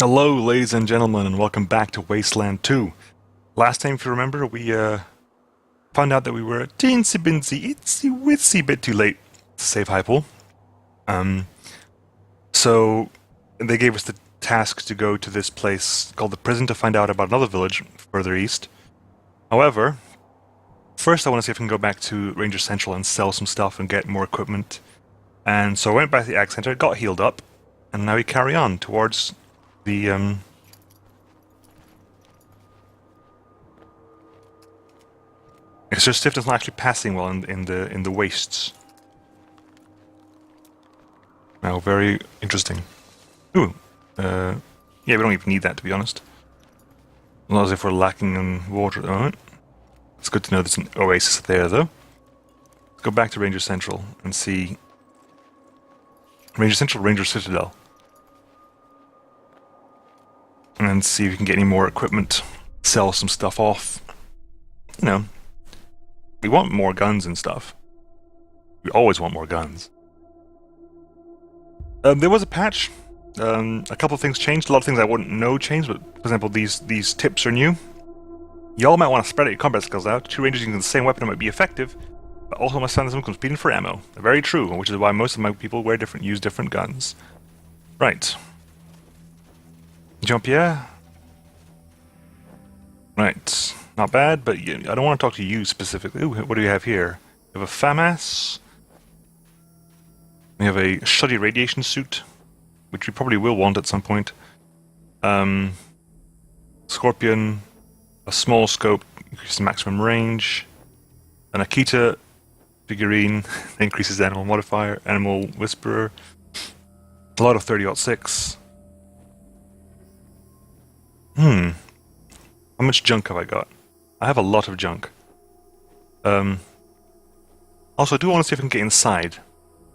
Hello, ladies and gentlemen, and welcome back to Wasteland 2. Last time, if you remember, we found out that we were a itsy bit too late to save Hypel. So they gave us the task to go to this place called the prison to find out about another village further east. However, first I want to see if I can go back to Ranger Central and sell some stuff and get more equipment. And so I went back to the Ag Center, got healed up, and now we carry on towards the It's just stiffness not actually passing well in the wastes. Now, very interesting. Ooh, yeah, we don't even need that, to be honest. Not as if we're lacking in water at the moment. It's good to know there's an oasis there, though. Let's go back to Ranger Central and see Ranger Central, Ranger Citadel, and see if we can get any more equipment. Sell some stuff off. You know, we want more guns and stuff. We always want more guns. There was a patch. A couple of things changed. A lot of things I wouldn't know changed, but for example, these tips are new. Y'all might want to spread out your combat skills out. Two rangers using the same weapon might be effective, but also must find them competing for ammo. Very true, which is why most of my people use different guns. Right. Jean-Pierre? Right. Not bad, but I don't want to talk to you specifically. Ooh, what do we have here? We have a FAMAS. We have a shoddy radiation suit, which we probably will want at some point. Scorpion, a small scope, increases maximum range. An Akita figurine increases animal modifier, animal whisperer. A lot of 30-06. How much junk have I got? I have a lot of junk. Also, I do want to see if I can get inside.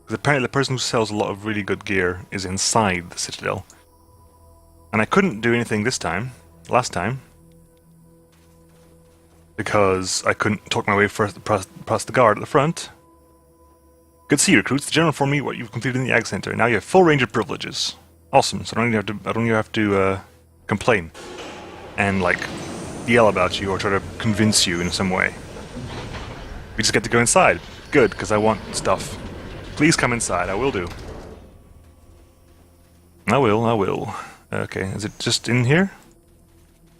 Because apparently the person who sells a lot of really good gear is inside the Citadel. And I couldn't do anything last time. Because I couldn't talk my way past the guard at the front. Good to see you, recruits. The general informed me what you've completed in the Ag Center. Now you have full ranger privileges. Awesome, so I don't even have to complain. And, like, yell about you or try to convince you in some way. We just get to go inside. Good, because I want stuff. Please come inside, I will do. I will. Okay, is it just in here?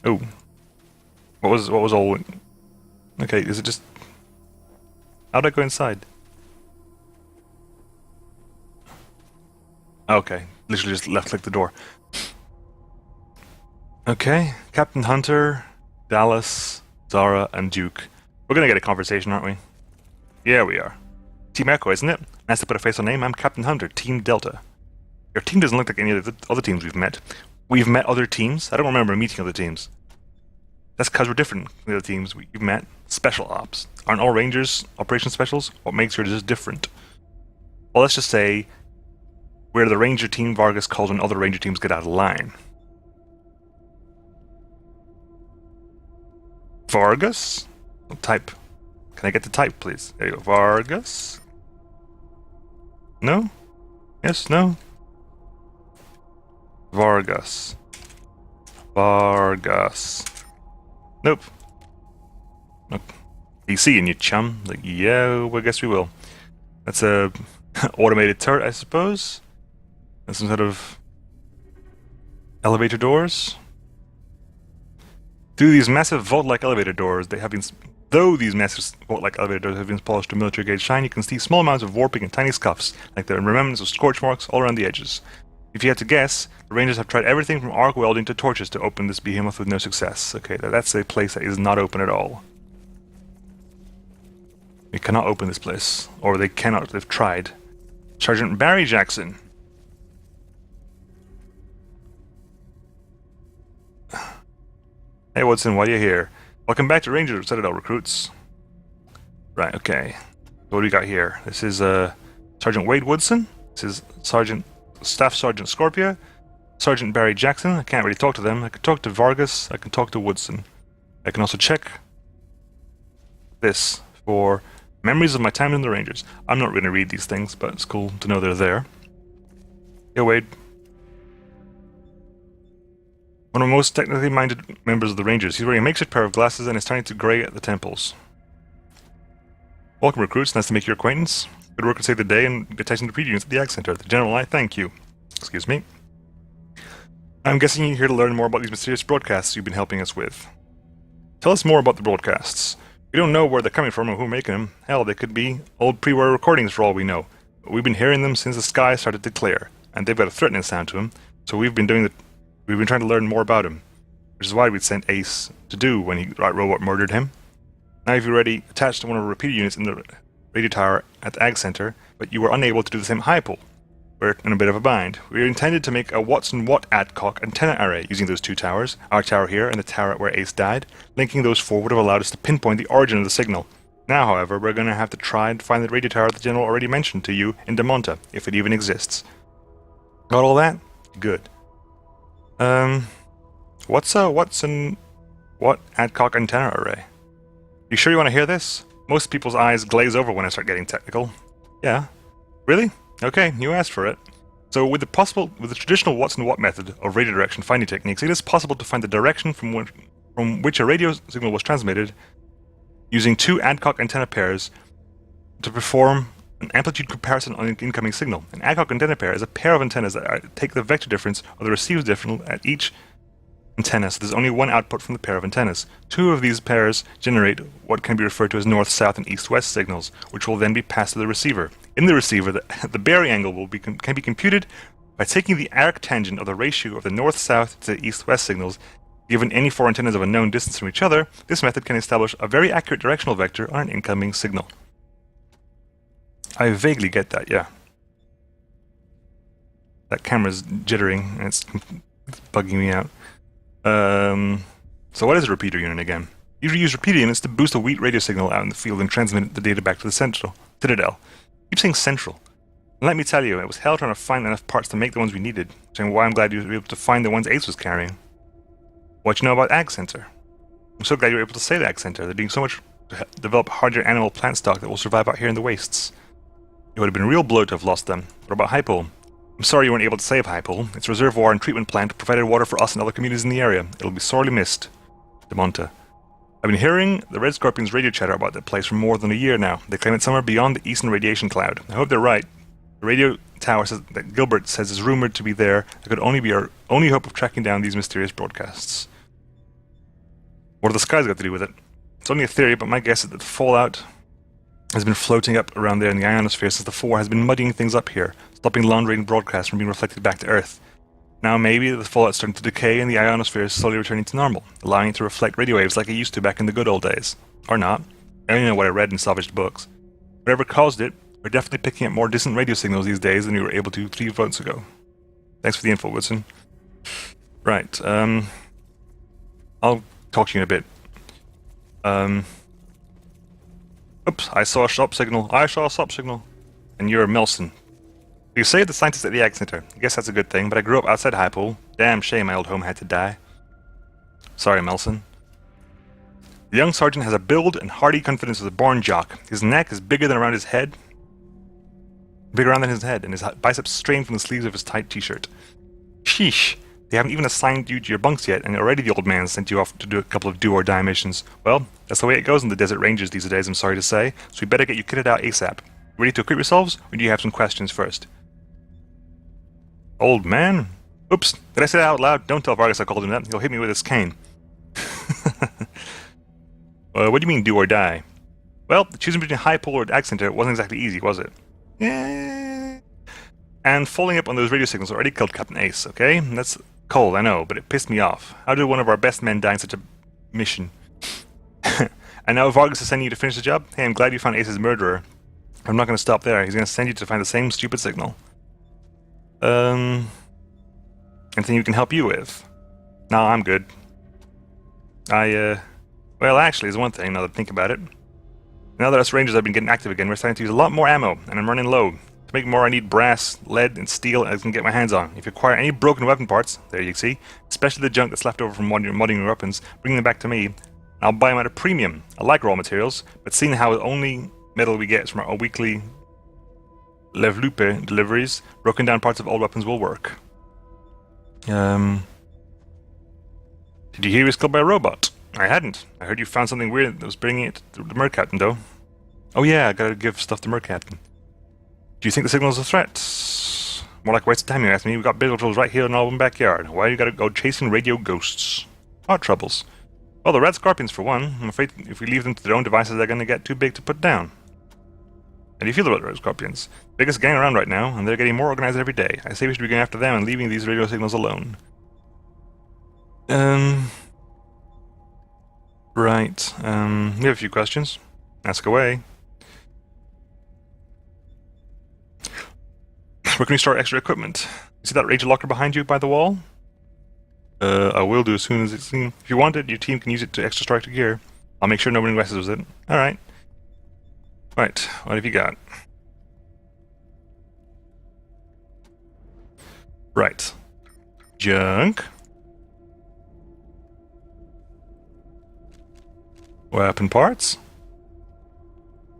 Oh. What was all... Okay, is it just... How'd I go inside? Okay, literally just left-click the door. Okay, Captain Hunter, Dallas, Zara, and Duke. We're gonna get a conversation, aren't we? Yeah, we are. Team Echo, isn't it? Nice to put a face on name. I'm Captain Hunter, Team Delta. Your team doesn't look like any of the other teams we've met. We've met other teams? I don't remember meeting other teams. That's because we're different from the other teams we've met. Special Ops. Aren't all Rangers Operation Specials? What makes yours just different? Well, let's just say we're the Ranger team Vargas calls when other Ranger teams get out of line. Vargas? Type. Can I get the type, please? There you go. Vargas? No? Yes, no? Vargas. Nope. Be seeing you, chum. Like, yeah, well, I guess we will. That's a automated turret, I suppose. And some sort of elevator doors. Through these massive vault-like elevator doors, Though these massive vault-like elevator doors have been polished to military-grade shine, you can see small amounts of warping and tiny scuffs, like the remnants of scorch marks all around the edges. If you had to guess, the Rangers have tried everything from arc welding to torches to open this behemoth with no success. Okay, that's a place that is not open at all. We cannot open this place. Or they cannot, they've tried. Sergeant Barry Jackson. Hey Woodson, why are you here? Welcome back to Ranger Citadel, recruits. Right, okay. What do we got here? This is Sergeant Wade Woodson. This is Staff Sergeant Scorpia. Sergeant Barry Jackson. I can't really talk to them. I can talk to Vargas. I can talk to Woodson. I can also check this for memories of my time in the Rangers. I'm not going to read these things, but it's cool to know they're there. Yeah, Wade. One of the most technically minded members of the Rangers. He's wearing a makeshift pair of glasses and is starting to grey at the temples. Welcome, recruits. Nice to make your acquaintance. Good work to save the day and detecting the units at the Ag Center. The General and I thank you. Excuse me. I'm guessing you're here to learn more about these mysterious broadcasts you've been helping us with. Tell us more about the broadcasts. We don't know where they're coming from or who making them. Hell, they could be old pre-war recordings for all we know. But we've been hearing them since the sky started to clear, and they've got a threatening sound to them. So we've been trying to learn more about him, which is why we'd sent Ace to do when that robot murdered him. Now you've already attached to one of our repeater units in the radio tower at the Ag Center, but you were unable to do the same high pull. We're in a bit of a bind. We intended to make a Watson Watt Adcock antenna array using those two towers, our tower here and the tower where Ace died. Linking those four would have allowed us to pinpoint the origin of the signal. Now, however, we're going to have to try and find the radio tower the General already mentioned to you in Demonta, if it even exists. Got all that? Good. What's a Watson Watt Adcock antenna array? You sure you want to hear this? Most people's eyes glaze over when I start getting technical. Yeah. Really? Okay, you asked for it. So with the traditional Watson Watt method of radio direction finding techniques, it is possible to find the direction from which a radio signal was transmitted using two Adcock antenna pairs to perform an amplitude comparison on an incoming signal. An Adcock antenna pair is a pair of antennas that take the vector difference of the received difference at each antenna, so there's only one output from the pair of antennas. Two of these pairs generate what can be referred to as north, south, and east-west signals, which will then be passed to the receiver. In the receiver, the Berry angle can be computed by taking the arc tangent of the ratio of the north-south to east-west signals. Given any four antennas of a known distance from each other, this method can establish a very accurate directional vector on an incoming signal. I vaguely get that, yeah. That camera's jittering, and it's bugging me out. So what is a repeater unit again? You use repeater units to boost a wheat radio signal out in the field and transmit the data back to the Citadel. Keep saying central. And let me tell you, it was hell trying to find enough parts to make the ones we needed, which is why I'm glad you were able to find the ones Ace was carrying. What you know about Ag Center? I'm so glad you were able to save Ag Center. They're doing so much to develop hardier animal plant stock that will survive out here in the wastes. It would have been a real blow to have lost them. What about Hypole? I'm sorry you weren't able to save Hypole. Its reservoir and treatment plant provided water for us and other communities in the area. It'll be sorely missed. Demonta. I've been hearing the Red Scorpions radio chatter about that place for more than a year now. They claim it's somewhere beyond the eastern radiation cloud. I hope they're right. The radio tower says that Gilbert says is rumored to be there. That could only be our only hope of tracking down these mysterious broadcasts. What have the skies got to do with it? It's only a theory, but my guess is that the fallout has been floating up around there in the ionosphere since the 4 has been muddying things up here, stopping long-range broadcasts from being reflected back to Earth. Now maybe the fallout's starting to decay and the ionosphere is slowly returning to normal, allowing it to reflect radio waves like it used to back in the good old days. Or not. I only know what I read in salvaged books. Whatever caused it, we're definitely picking up more distant radio signals these days than we were able to 3 months ago. Thanks for the info, Woodson. Right, I'll talk to you in a bit. Oops, I saw a stop signal. And you're Melson. You saved the scientists at the Ag Center. I guess that's a good thing, but I grew up outside Hypole. Damn shame my old home had to die. Sorry, Melson. The young sergeant has a build and hearty confidence of a born jock. His neck is bigger than his head, and his biceps strain from the sleeves of his tight t-shirt. Sheesh. They haven't even assigned you to your bunks yet, and already the old man sent you off to do a couple of do-or-die missions. Well, that's the way it goes in the desert ranges these days, I'm sorry to say, so we better get you kitted out ASAP. Ready to equip yourselves, or do you have some questions first? Old man? Oops, did I say that out loud? Don't tell Vargas I called him that. He'll hit me with his cane. What do you mean, do or die? Well, choosing between Hypole or Ag Center wasn't exactly easy, was it? Yeah. And following up on those radio signals already killed Captain Ace, okay? That's cold, I know, but it pissed me off. How did one of our best men die in such a mission? And now Vargas is sending you to finish the job? Hey, I'm glad you found Ace's murderer. I'm not going to stop there. He's going to send you to find the same stupid signal. Anything you can help you with? No, I'm good. Well, actually, there's one thing, now that I think about it. Now that us Rangers have been getting active again, we're starting to use a lot more ammo, and I'm running low. To make more, I need brass, lead, and steel I can get my hands on. If you acquire any broken weapon parts, there you see, especially the junk that's left over from modding your weapons, bring them back to me. I'll buy them at a premium. I like raw materials, but seeing how the only metal we get is from our weekly Levlupe deliveries, broken down parts of old weapons will work. Did you hear he was killed by a robot? I hadn't. I heard you found something weird that was bringing it to the Mer Captain, though. Oh yeah, I gotta give stuff to Mer Captain. Do you think the signal's a threat? More like a waste of time, you asked me. We got bigger troubles right here in our own backyard. Why you gotta go chasing radio ghosts? What troubles? Well, the red scorpions, for one. I'm afraid if we leave them to their own devices, they're gonna get too big to put down. How do you feel about the red scorpions? Biggest gang around right now, and they're getting more organized every day. I say we should be going after them and leaving these radio signals alone. Right. We have a few questions. Ask away. Where can we store extra equipment? You see that Ranger locker behind you by the wall? I will do as soon as it's seen. If you want it, your team can use it to extra store extra gear. I'll make sure nobody messes with it. Alright. Right, what have you got? Right. Junk. Weapon parts.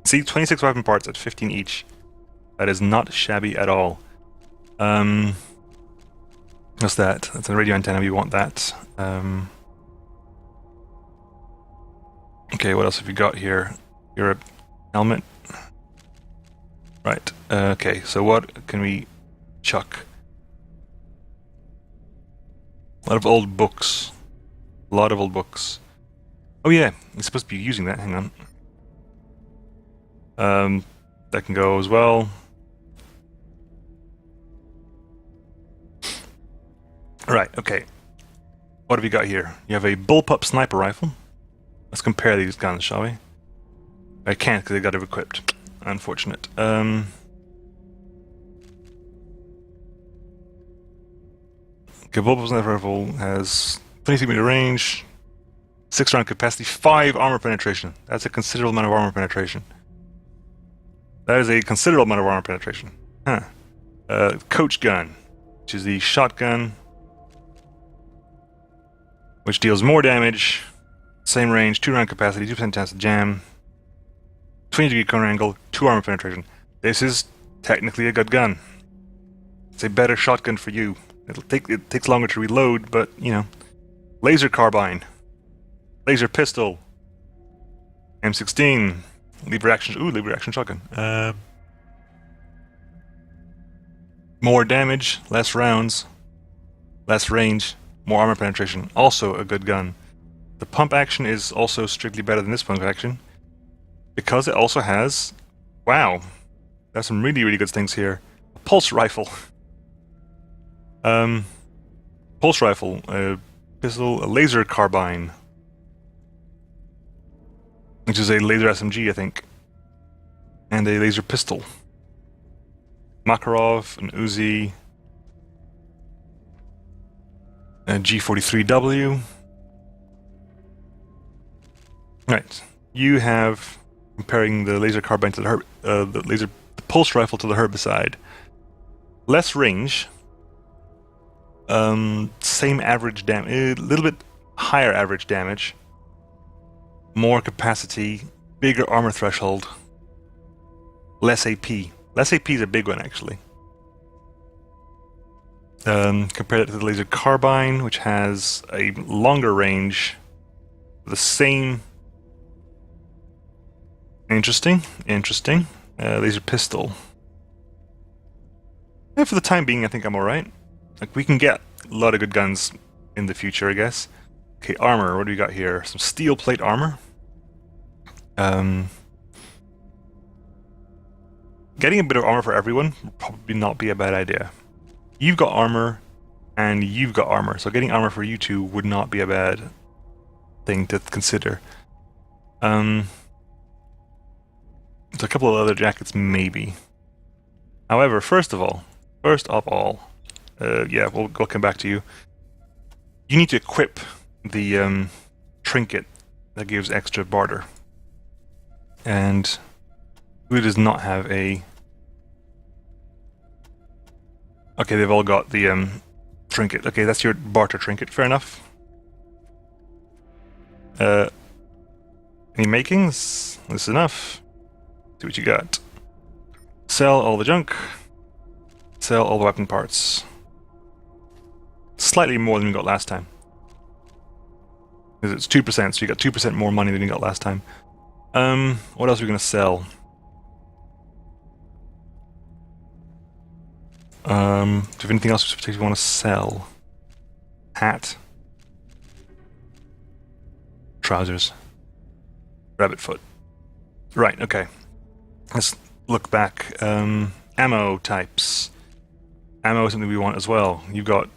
See, 26 weapon parts at 15 each. That is not shabby at all. What's that? That's a radio antenna, we want that. Okay, what else have you got here? You're a helmet. Right, okay, so what can we chuck? A lot of old books. A lot of old books. Oh yeah, you're supposed to be using that, hang on. That can go as well. Right, okay. What have you got here? You have a bullpup sniper rifle. Let's compare these guns, shall we? I can't because they got it equipped. Unfortunate. Okay, bullpup sniper rifle has 23-meter range, 6-round capacity, 5 armor penetration. That's a considerable amount of armor penetration. That is a considerable amount of armor penetration. Huh. Coach gun, which is the shotgun, which deals more damage, same range, 2-round capacity, 2% chance to jam, 20-degree corner angle, 2 armor penetration. This is technically a good gun. It's a better shotgun for you. It takes longer to reload, but you know. Laser carbine, laser pistol, M16, lever action shotgun. More damage, less rounds, less range, more armor penetration. Also a good gun. The pump action is also strictly better than this pump action because it also has, wow, there's some really, really good things here. A pulse rifle. Pulse rifle, a pistol, a laser carbine, which is a laser SMG, I think, and a laser pistol. Makarov, an Uzi, a G43W. Right, you have, comparing the laser carbine to the pulse rifle to the herbicide, less range, same average damage, a little bit higher average damage, more capacity, bigger armor threshold, less AP. Less AP is a big one, actually. Compare that to the laser carbine, which has a longer range, the same. Interesting. Laser pistol. And for the time being, I think I'm alright. Like, we can get a lot of good guns in the future, I guess. Okay, armor. What do we got here? Some steel plate armor. Getting a bit of armor for everyone would probably not be a bad idea. You've got armor, and you've got armor, so getting armor for you two would not be a bad thing to consider. There's a couple of other jackets, maybe. However, first of all, yeah, we'll come back to you. You need to equip the trinket that gives extra barter. And who does not have a... Okay, they've all got the trinket. Okay, that's your barter trinket, fair enough. Any makings? This is enough. See what you got. Sell all the junk. Sell all the weapon parts. Slightly more than we got last time. Because it's 2%, so you got 2% more money than you got last time. What else are we going to sell? Do you have anything else you particularly want to sell? Hat. Trousers. Rabbit foot. Right, okay. Let's look back. Ammo types. Ammo is something we want as well. You've got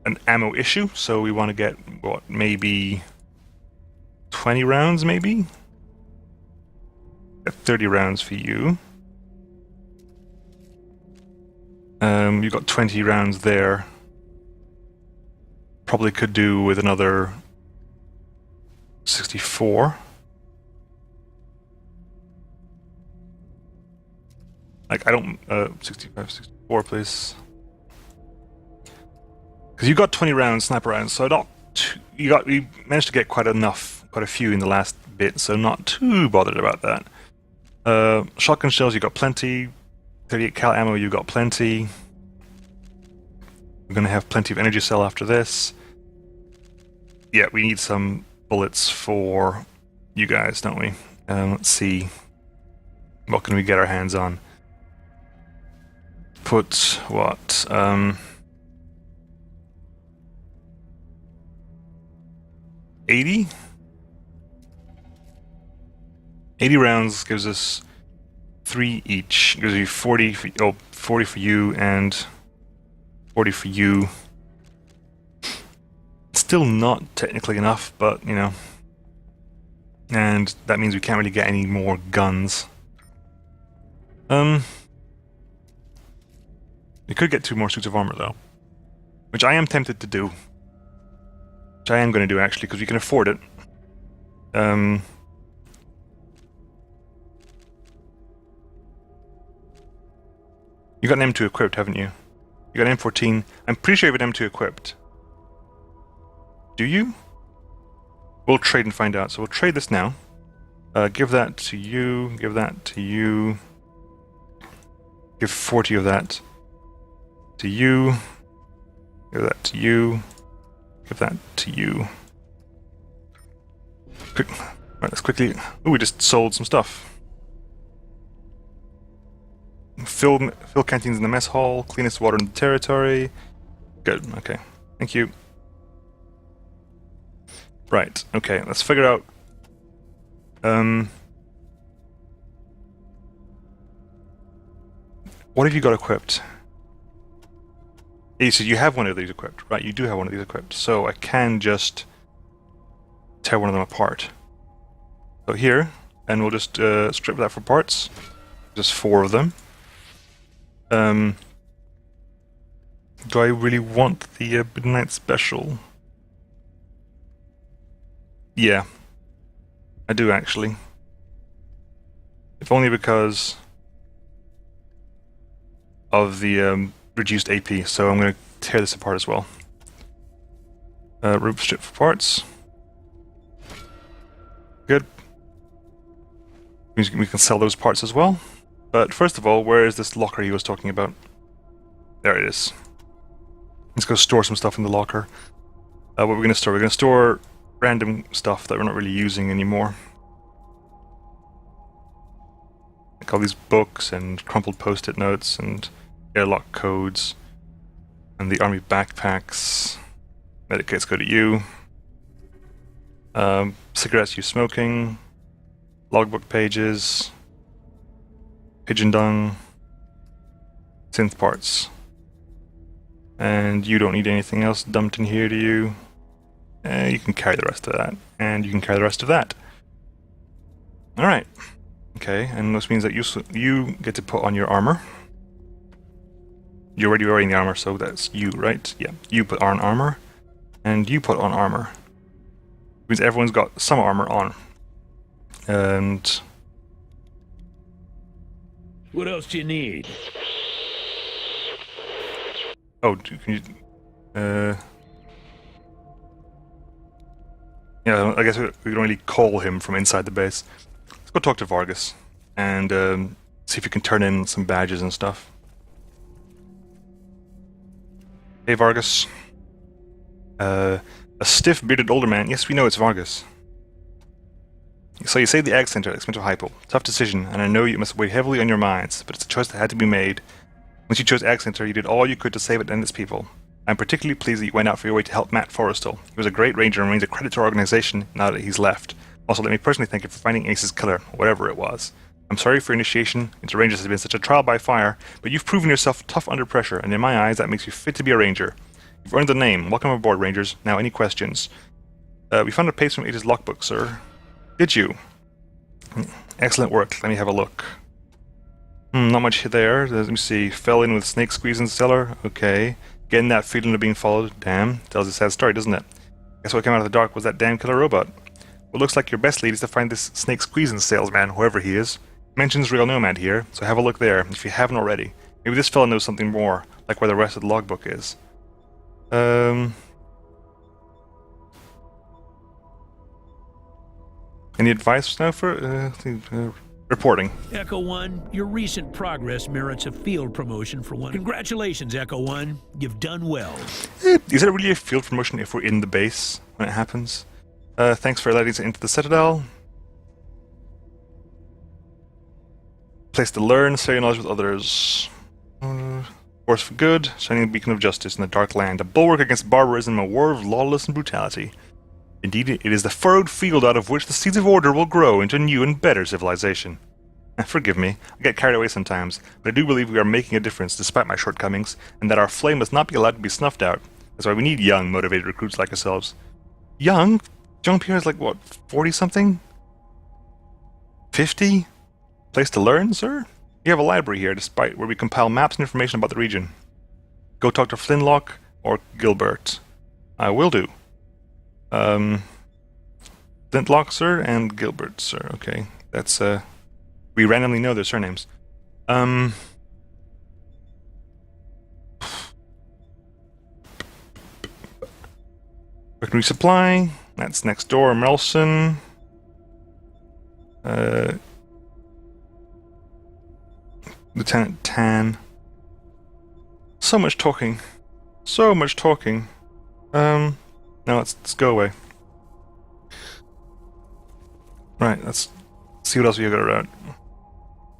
an ammo issue, so we want to get, what, maybe 20 rounds, maybe? Got 30 rounds for you. You've got 20 rounds there. Probably could do with another 64. Like, I don't... 65, 64, please. Because you got 20 rounds, sniper rounds, so not too, you managed to get quite a few in the last bit, so not too bothered about that. Shotgun shells, you got plenty. 38 cal ammo, you got plenty. We're gonna have plenty of energy cell after this. Yeah, we need some bullets for you guys, don't we? Let's see. What can we get our hands on? Put what? 80? 80 rounds gives us 3 each. Gives you 40 for, 40 for you and 40 for you. Still not technically enough, but, you know. And that means we can't really get any more guns. We could get 2 more suits of armor, though. Which I am tempted to do. Which I am going to do, actually, because we can afford it. You got an M2 equipped, haven't you? You got an M14. I'm pretty sure you have an M2 equipped. Do you? We'll trade and find out. So we'll trade this now. Give that to you. Give that to you. Give 40 of that to you. Give that to you. Give that to you. Quick. Right, let's quickly... Ooh, we just sold some stuff. Fill canteens in the mess hall. Cleanest water in the territory. Good, okay. Thank you. Right, okay, let's figure out... what have you got equipped? You said you have one of these equipped, right? You do have one of these equipped, so I can just tear one of them apart. So here, and we'll just strip that for parts. Just 4 of them. Do I really want the Midnight Special? Yeah, I do actually. If only because of the reduced AP, so I'm going to tear this apart as well. Rope strip for parts. Good. Means we can sell those parts as well. But first of all, where is this locker he was talking about? There it is. Let's go store some stuff in the locker. What we're going to store? We're going to store random stuff that we're not really using anymore. Like all these books and crumpled post-it notes and airlock codes and the army backpacks. Medikits go to you. Cigarettes you smoking. Logbook pages. Pigeon dung. Synth parts. And you don't need anything else dumped in here, do you? You can carry the rest of that. And you can carry the rest of that. Alright. Okay, and this means that you get to put on your armor. You're already wearing the armor, so that's you, right? Yeah, you put on armor. And you put on armor. It means everyone's got some armor on. And... What else do you need? Oh, can you... Yeah, I guess we can really call him from inside the base. Let's go talk to Vargas and see if we can turn in some badges and stuff. Hey Vargas. A stiff, bearded older man. Yes, we know it's Vargas. So you saved the Ag Center at the expense of Hypo. Tough decision, and I know it must weigh heavily on your minds, but it's a choice that had to be made. Once you chose Ag Center, you did all you could to save it and its people. I'm particularly pleased that you went out for your way to help Matt Forrestal. He was a great ranger and remains a credit to our organization now that he's left. Also, let me personally thank you for finding Ace's killer, whatever it was. I'm sorry for your initiation into Rangers has been such a trial by fire, but you've proven yourself tough under pressure, and in my eyes, that makes you fit to be a ranger. You've earned the name. Welcome aboard, Rangers. Now, any questions? We found a page from Ace's logbook, sir. Did you? Excellent work. Let me have a look. Not much there. Let me see. Fell in with snake squeeze in the cellar. Okay. Getting that feeling of being followed. Damn. Tells a sad story, doesn't it? Guess what came out of the dark was that damn killer robot. What looks like your best lead is to find this snake squeezing salesman, whoever he is. Mentions real nomad here, so have a look there if you haven't already. Maybe this fella knows something more, like where the rest of the logbook is. Any advice now for reporting? Echo 1, your recent progress merits a field promotion for one. Congratulations, Echo 1. You've done well. Is it really a field promotion if we're in the base when it happens? Thanks for letting us into the Citadel. Place to learn, share your knowledge with others. Force for good, shining a beacon of justice in the dark land. A bulwark against barbarism, a war of lawlessness and brutality. Indeed, it is the furrowed field out of which the seeds of order will grow into new and better civilization. Forgive me, I get carried away sometimes, but I do believe we are making a difference despite my shortcomings, and that our flame must not be allowed to be snuffed out. That's why we need young, motivated recruits like ourselves. Young? Jean-Pierre is like, what, 40-something? 50? Place to learn, sir? We have a library here, despite where we compile maps and information about the region. Go talk to Flintlock or Gilbert. I will do. Flintlock, sir, and Gilbert, sir. Okay, that's, we randomly know their surnames. Where can we supply? That's next door, Melson. Lieutenant Tan. So much talking. So much talking. No, let's go away. Right, let's see what else we got around.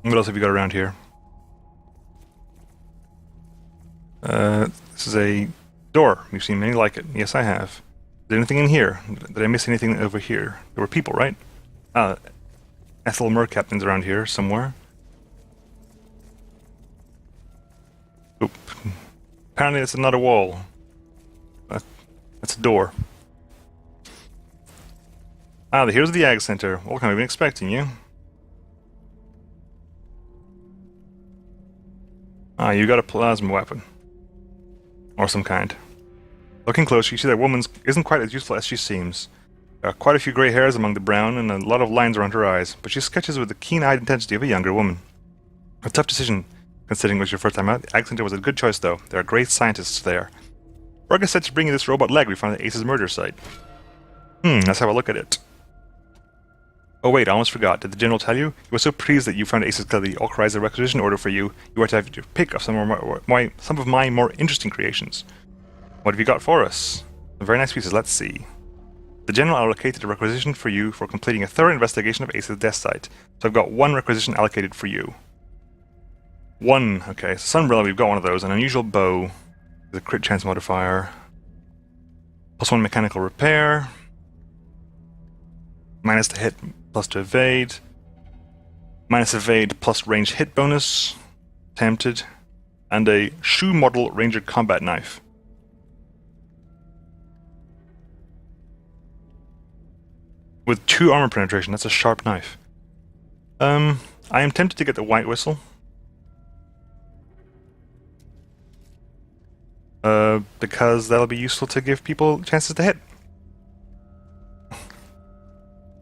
What else have you got around here? This is a door. You've seen many like it. Yes, I have. Is there anything in here? Did I miss anything over here? There were people, right? Ethel Mercaptain's around here somewhere. Oop. Apparently it's not a wall. That's a door. Here's the Ag Center. What kind of been expecting you? You got a plasma weapon. Or some kind. Looking close, you see that woman isn't quite as useful as she seems. There are quite a few gray hairs among the brown, and a lot of lines around her eyes, but she sketches with the keen-eyed intensity of a younger woman. A tough decision, considering it was your first time out. The Ag Center was a good choice, though. There are great scientists there. Vargas said to bring you this robot leg we found at Ace's murder site. Let's have a look at it. Oh wait, I almost forgot. Did the general tell you? He was so pleased that you found Ace's killer that he authorized a requisition order for you. You are to have your pick of some of my more interesting creations. What have you got for us? Some very nice pieces. Let's see. The general allocated a requisition for you for completing a thorough investigation of Ace's death site. So I've got one requisition allocated for you. One. Okay, so Sunbrella, we've got one of those. An unusual bow. The crit chance modifier. +1 mechanical repair. Minus to hit, plus to evade. Minus evade, plus range hit bonus. Tempted. And a shoe model ranger combat knife. With 2 armor penetration, that's a sharp knife. I am tempted to get the white whistle. Because that'll be useful to give people chances to hit.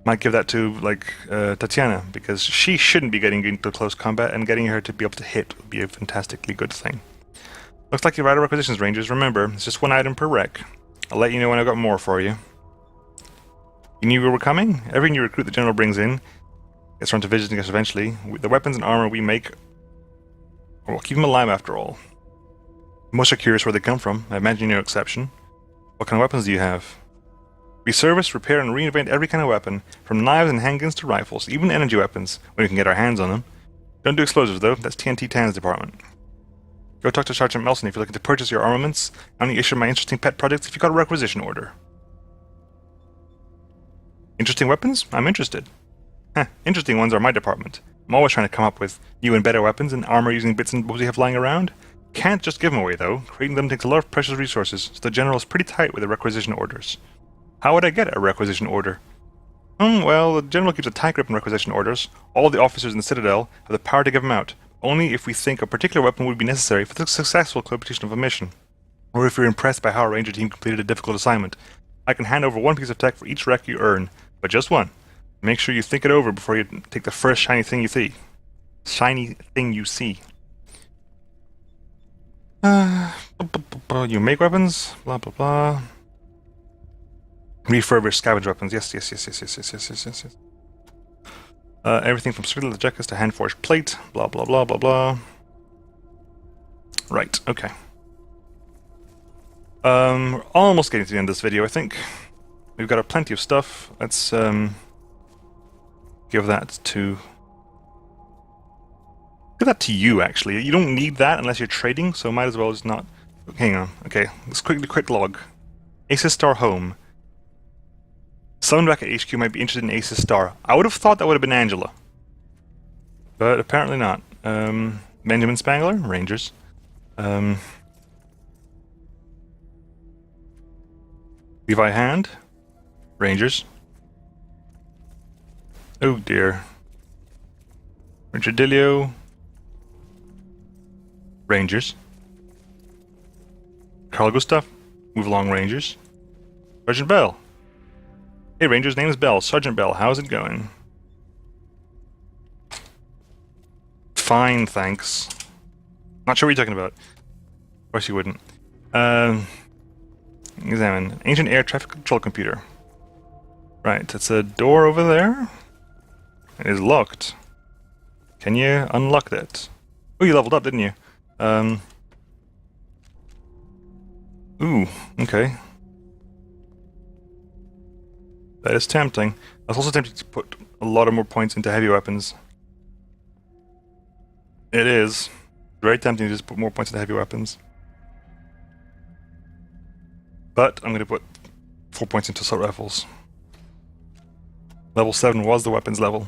Might give that to, like, Tatiana, because she shouldn't be getting into close combat, and getting her to be able to hit would be a fantastically good thing. Looks like you're right of requisitions, Rangers. Remember, it's just 1 item per rec. I'll let you know when I've got more for you. You knew we were coming? Every new recruit the General brings in gets around to visiting us eventually. The weapons and armor we make, we'll keep them alive after all. Most are curious where they come from. I imagine you're no exception. What kind of weapons do you have? We service, repair, and reinvent every kind of weapon, from knives and handguns to rifles, even energy weapons, when we can get our hands on them. Don't do explosives, though. That's TNT Tan's department. Go talk to Sergeant Melson if you're looking to purchase your armaments. I only issue my interesting pet projects if you've got a requisition order. Interesting weapons? I'm interested. Interesting ones are my department. I'm always trying to come up with new and better weapons and armor using bits and bobs we have lying around. Can't just give them away, though. Creating them takes a lot of precious resources, so the general is pretty tight with the requisition orders. How would I get a requisition order? Well, the general keeps a tight grip on requisition orders. All the officers in the Citadel have the power to give them out, only if we think a particular weapon would be necessary for the successful completion of a mission, or if you're impressed by how a ranger team completed a difficult assignment. I can hand over one piece of tech for each rec you earn, but just one. Make sure you think it over before you take the first shiny thing you see. You make weapons? Blah blah blah. Refurbish scavenge weapons. Yes. Everything from Citadel jackets to hand-forged plate. Blah blah blah blah blah. Right. Okay. We're almost getting to the end of this video, I think. We've got plenty of stuff. Let's give that to you. Actually, you don't need that unless you're trading, so might as well just not. Hang on. Okay. Let's quick log. Aces Star Home. Someone back at HQ might be interested in Aces Star. I would have thought that would have been Angela. But apparently not. Benjamin Spangler? Rangers. Levi Hand? Rangers. Oh dear. Richard Dilio? Rangers. Carl Gustav? Move along, Rangers. Sergeant Bell? Hey Rangers, name is Bell. Sergeant Bell, how's it going? Fine, thanks. Not sure what you're talking about. Of course you wouldn't. Examine. Ancient air traffic control computer. Right, it's a door over there. It is locked. Can you unlock that? Oh, you leveled up, didn't you? Ooh, okay. That is tempting. I was also tempted to put a lot of more points into heavy weapons. It is very tempting to just put more points into heavy weapons. But I'm going to put 4 points into assault rifles. Level 7 was the weapons level.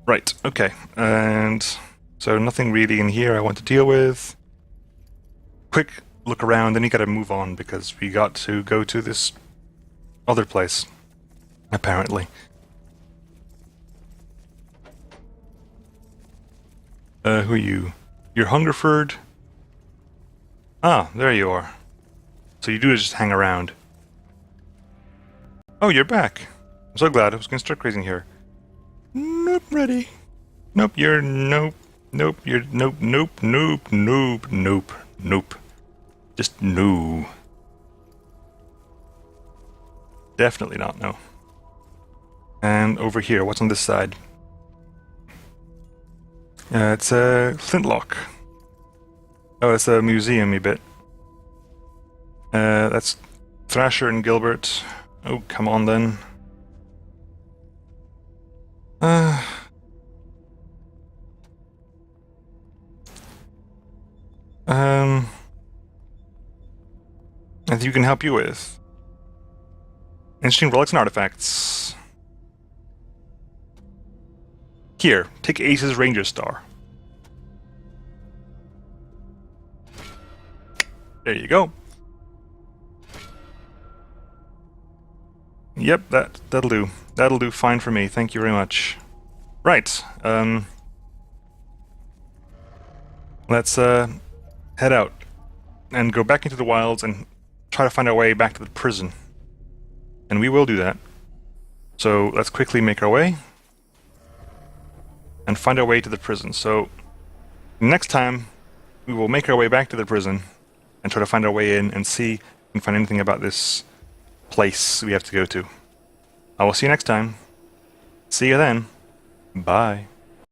Right, okay. And so nothing really in here I want to deal with. Quick look around, then you gotta move on because we got to go to this other place, apparently. Who are you? You're Hungerford? Ah, there you are. So you do just hang around. Oh, you're back. I'm so glad. I was gonna start crazing here. Nope, ready. Nope, you're nope. Nope, you're nope, nope, nope, nope, nope, nope. Just no. Definitely not, no. And over here, what's on this side? It's a flintlock. Oh, it's a museum-y bit. That's Thrasher and Gilbert. Oh, come on then. I think you can help you with. Interesting relics and artifacts. Here, take Ace's Ranger Star. There you go. Yep, that'll do. That'll do fine for me. Thank you very much. Right. Let's head out and go back into the wilds and try to find our way back to the prison. And we will do that. So let's quickly make our way and find our way to the prison. So next time we will make our way back to the prison and try to find our way in and see if we can find anything about this place we have to go to. I will see you next time. See you then. Bye.